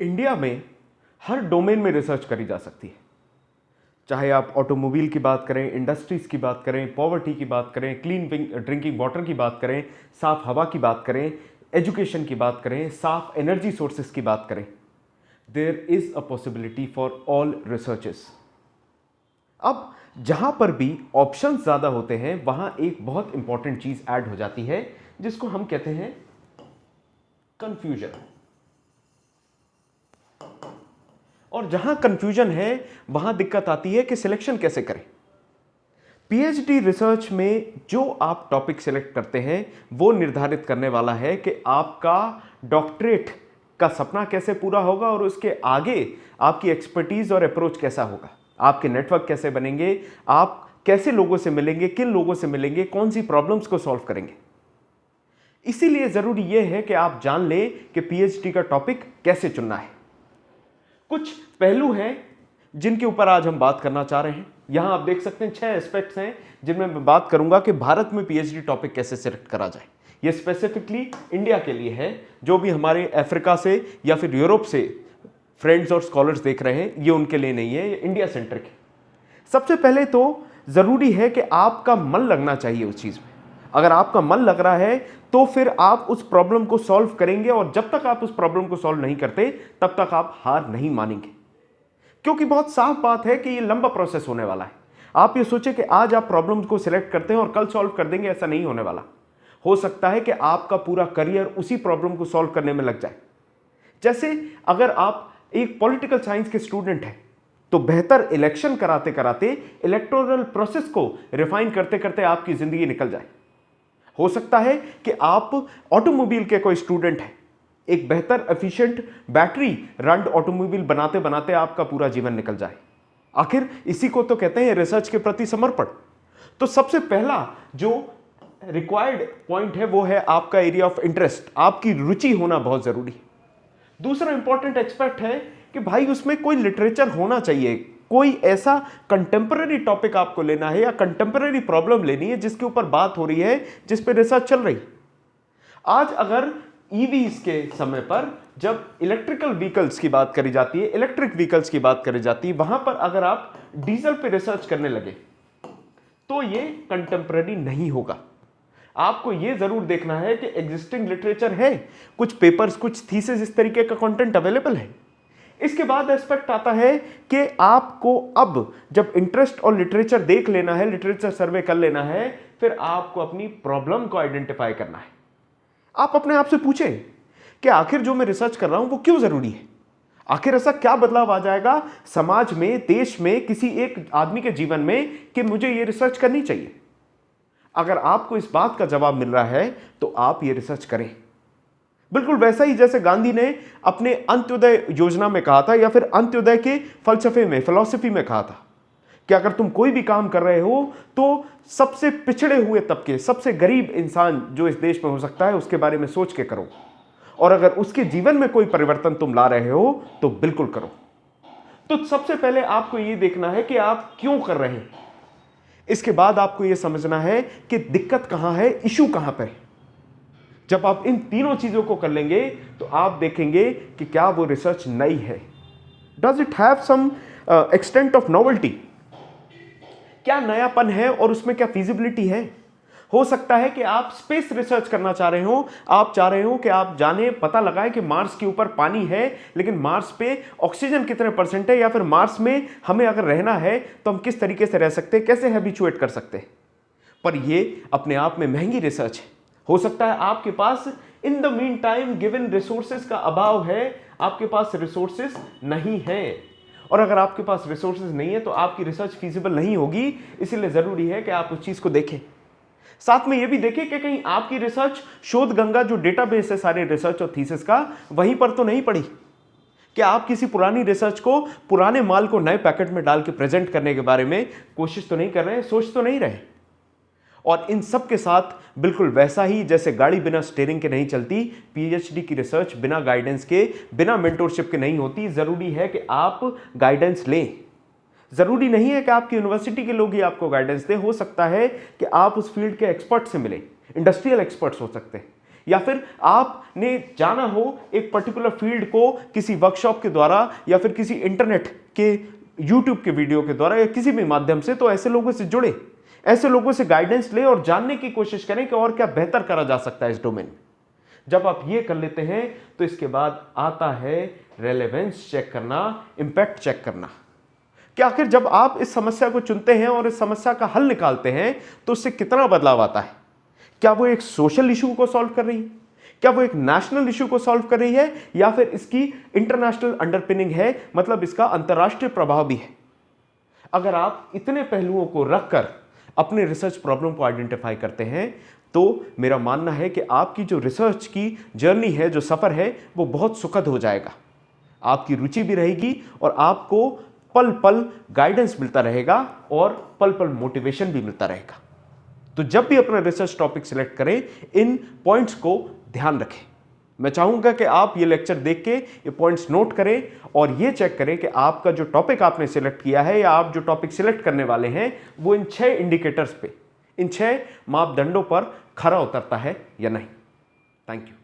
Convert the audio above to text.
India में हर domain में research करी जा सकती है। चाहे आप ऑटोमोबाइल की बात करें, इंडस्ट्रीज की बात करें, पॉवर्टी की बात करें, क्लीन ड्रिंकिंग वाटर की बात करें, साफ हवा की बात करें, एजुकेशन की बात करें, साफ एनर्जी सोर्सेज की बात करें, there is a possibility for all researches. अब जहां पर भी ऑप्शंस ज्यादा होते हैं वहां एक बहुत इंपॉर्टेंट चीज ऐड हो जाती है जिसको हम कहते हैं कंफ्यूजन। और जहां कंफ्यूजन है वहां दिक्कत आती है कि सिलेक्शन कैसे करें। पीएचडी रिसर्च में जो आप टॉपिक सिलेक्ट करते हैं वो निर्धारित करने वाला है कि आपका डॉक्टरेट का सपना कैसे पूरा होगा और उसके आगे आपकी एक्सपर्टीज और अप्रोच कैसा होगा, आपके नेटवर्क कैसे बनेंगे, आप कैसे लोगों से मिलेंगे, किन लोगों से मिलेंगे, कौन सी प्रॉब्लम्स को सॉल्व करेंगे। इसीलिए जरूरी यह है कि आप जान लें कि पीएचडी का टॉपिक कैसे चुनना है। कुछ पहलू हैं जिनके ऊपर आज हम बात करना चाह रहे हैं। यहां आप देख सकते हैं 6 एस्पेक्ट्स हैं जिनमें मैं बात करूंगा कि भारत में पीएचडी टॉपिक कैसे सिलेक्ट करा जाए। यह स्पेसिफिकली इंडिया के लिए है। जो भी हमारे अफ्रीका से या फिर यूरोप से फ्रेंड्स और स्कॉलर्स देख रहे हैं, ये उनके लिए नहीं है, ये इंडिया सेंट्रिक है। सबसे पहले तो जरूरी है कि आपका मन लगना चाहिए उस चीज में। अगर आपका मन लग रहा है तो फिर आप उस प्रॉब्लम को सॉल्व करेंगे, और जब तक आप उस प्रॉब्लम को सॉल्व नहीं करते तब तक आप हार नहीं मानेंगे। क्योंकि बहुत साफ बात है कि ये लंबा प्रोसेस होने वाला है। आप ये सोचे कि आज आप प्रॉब्लम को सिलेक्ट करते हैं और कल सॉल्व कर देंगे, ऐसा नहीं होने वाला। हो सकता है कि आपका पूरा करियर उसी प्रॉब्लम को सॉल्व करने में लग जाए। जैसे अगर आप एक पॉलिटिकल साइंस के स्टूडेंट हैं तो बेहतर इलेक्शन कराते कराते इलेक्टोरल प्रोसेस को रिफाइन करते करते आपकी जिंदगी निकल जाए। हो सकता है कि आप ऑटोमोबाइल के कोई स्टूडेंट हैं, एक बेहतर एफिशिएंट बैटरी रन ऑटोमोबाइल बनाते बनाते आपका पूरा जीवन निकल जाए। आखिर इसी को तो कहते हैं रिसर्च के प्रति समर्पण। तो सबसे पहला जो रिक्वायर्ड पॉइंट है वो है आपका एरिया ऑफ इंटरेस्ट, आपकी रुचि होना बहुत जरूरी है। दूसरा इंपॉर्टेंट एस्पेक्ट है कि भाई उसमें कोई लिटरेचर होना चाहिए, कोई ऐसा कंटेम्पररी टॉपिक आपको लेना है या कंटेम्पररी प्रॉब्लम लेनी है जिसके ऊपर बात हो रही है, जिस पे रिसर्च चल रही है। आज अगर ईवीज के समय पर जब इलेक्ट्रिकल व्हीकल्स की बात करी जाती है, इलेक्ट्रिक व्हीकल्स की बात करी जाती है, वहां पर अगर आप डीजल पे रिसर्च करने लगे तो ये कंटेम्पररी नहीं होगा। आपको यह जरूर देखना है कि एग्जिस्टिंग लिटरेचर है, कुछ पेपर्स, कुछ थीसिस, इस तरीके का कंटेंट अवेलेबल है। इसके बाद एस्पेक्ट आता है कि आपको अब जब इंटरेस्ट और लिटरेचर देख लेना है, लिटरेचर सर्वे कर लेना है, फिर आपको अपनी प्रॉब्लम को आइडेंटिफाई करना है। आप अपने आप से पूछें कि आखिर जो मैं रिसर्च कर रहा हूं वो क्यों जरूरी है। आखिर ऐसा क्या बदलाव आ जाएगा समाज में, देश में, किसी एक आदमी के जीवन में कि मुझे ये रिसर्च करनी चाहिए। अगर आपको इस बात का जवाब मिल रहा है तो आप ये रिसर्च करें। बिल्कुल वैसा ही जैसे गांधी ने अपने अंत्योदय योजना में कहा था या फिर अंत्योदय के फलसफे में, फिलॉसफी में कहा था कि अगर तुम कोई भी काम कर रहे हो तो सबसे पिछड़े हुए तबके, सबसे गरीब इंसान जो इस देश में हो सकता है उसके बारे में सोच के करो, और अगर उसके जीवन में कोई परिवर्तन तुम ला रहे हो तो बिल्कुल करो। तो सबसे पहले आपको यह देखना है कि आप क्यों कर रहे हैं। इसके बाद आपको यह समझना है कि दिक्कत कहां है, इशू कहां पर है। जब आप इन तीनों चीजों को कर लेंगे तो आप देखेंगे कि क्या वो रिसर्च नई है, does it have some extent of novelty, क्या नयापन है और उसमें क्या फीजिबिलिटी है। हो सकता है कि आप स्पेस रिसर्च करना चाह रहे हो, आप चाह रहे हो कि आप जाने, पता लगाएं कि मार्स के ऊपर पानी है, लेकिन मार्स पे ऑक्सीजन कितने परसेंट है, या फिर मार्स में हमें अगर रहना है तो हम किस तरीके से रह सकते हैं, कैसे हैबिचुएट कर सकते हैं। पर यह अपने आप में महंगी रिसर्च है। हो सकता है आपके पास in the mean time given resources का अभाव है, आपके पास रिसोर्सेज नहीं है, और अगर आपके पास रिसोर्सेज नहीं है तो आपकी रिसर्च फीजिबल नहीं होगी। इसीलिए जरूरी है कि आप उस चीज को देखें। साथ में यह भी देखें कि कहीं आपकी रिसर्च शोध गंगा जो डेटाबेस है सारे रिसर्च और थीसिस का, वहीं पर तो नहीं पड़ी। क्या आप किसी पुरानी रिसर्च को, पुराने माल को नए पैकेट में डाल के प्रेजेंट करने के बारे में कोशिश तो नहीं कर रहे, सोच तो नहीं रहे। और इन सब के साथ बिल्कुल वैसा ही जैसे गाड़ी बिना स्टीयरिंग के नहीं चलती, पीएचडी की रिसर्च बिना गाइडेंस के, बिना मेंटोरशिप के नहीं होती। जरूरी है कि आप गाइडेंस लें। जरूरी नहीं है कि आपकी यूनिवर्सिटी के लोग ही आपको गाइडेंस दें, हो सकता है कि आप उस फील्ड के एक्सपर्ट से मिलें, इंडस्ट्रियल एक्सपर्ट्स हो सकते हैं, या फिर आपने जाना हो एक पर्टिकुलर फील्ड को किसी वर्कशॉप के द्वारा या फिर किसी इंटरनेट के यूट्यूब के वीडियो के द्वारा या किसी भी माध्यम से, तो ऐसे लोगों से जुड़े, ऐसे लोगों से गाइडेंस ले और जानने की कोशिश करें कि और क्या बेहतर करा जा सकता है इस डोमेन में। जब आप ये कर लेते हैं तो इसके बाद आता है रेलेवेंस चेक करना, इंपैक्ट चेक करना कि आखिर जब आप इस समस्या को चुनते हैं और इस समस्या का हल निकालते हैं तो उससे कितना बदलाव आता है। क्या वो एक सोशल इशू को सॉल्व कर रही है, क्या वो एक नेशनल इशू को सॉल्व कर रही है, या फिर इसकी इंटरनेशनल अंडरपिनिंग है, मतलब इसका अंतर्राष्ट्रीय प्रभाव भी है। अगर आप इतने पहलुओं को रखकर अपने रिसर्च प्रॉब्लम को आइडेंटिफाई करते हैं तो मेरा मानना है कि आपकी जो रिसर्च की जर्नी है, जो सफर है, वो बहुत सुखद हो जाएगा। आपकी रुचि भी रहेगी और आपको पल पल गाइडेंस मिलता रहेगा और पल पल मोटिवेशन भी मिलता रहेगा। तो जब भी अपना रिसर्च टॉपिक सिलेक्ट करें, इन पॉइंट्स को ध्यान रखें। मैं चाहूंगा कि आप ये लेक्चर देख के ये पॉइंट्स नोट करें और ये चेक करें कि आपका जो टॉपिक आपने सिलेक्ट किया है या आप जो टॉपिक सिलेक्ट करने वाले हैं वो इन 6 इंडिकेटर्स पे, इन 6 मापदंडों पर खरा उतरता है या नहीं। Thank you.